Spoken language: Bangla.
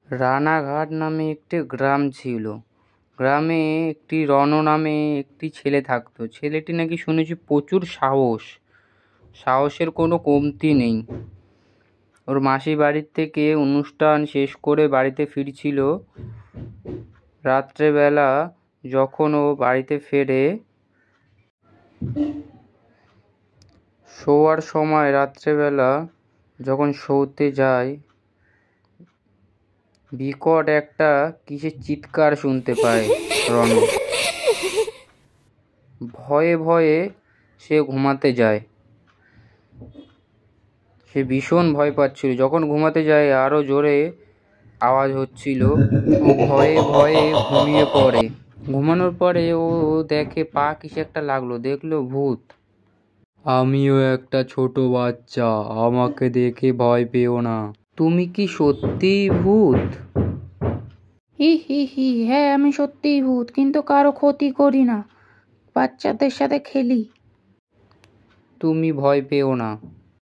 রানাঘাট নামে একটি গ্রাম ছিল। গ্রামে একটি রণ নামে একটি ছেলে থাকতো। ছেলেটি নাকি শুনেছি প্রচুর সাহসের কোনো কমতি নেই। ওর মাসির বাড়ির থেকে অনুষ্ঠান শেষ করে বাড়িতে ফিরছিল। রাত্রেবেলা যখন ও বাড়িতে ফেরে, শোয়ার সময় রাত্রেবেলা যখন শোতে যায়, বিকট একটা কিসের চিৎকার শুনতে পায় রণ। ভয়ে ভয়ে সে ঘুমাতে যায়। সে ভীষণ ভয় পাচ্ছিল। যখন ঘুমাতে যায় আরো জোরে আওয়াজ হচ্ছিল। ও ভয়ে ভয়ে ঘুমিয়ে পড়ে। ঘুমানোর পরে ও দেখে পা কিসে একটা লাগলো, দেখলো ভূত। আমিও একটা ছোট বাচ্চা, আমাকে দেখে ভয় পেও না। তুমি কি সত্যিই ভূত? হি হি হি, হ্যাঁ আমি সত্যিই ভূত, কিন্তু কারো ক্ষতি করি না, বাচ্চাদের সাথে খেলি। তুমি ভয় পেও না।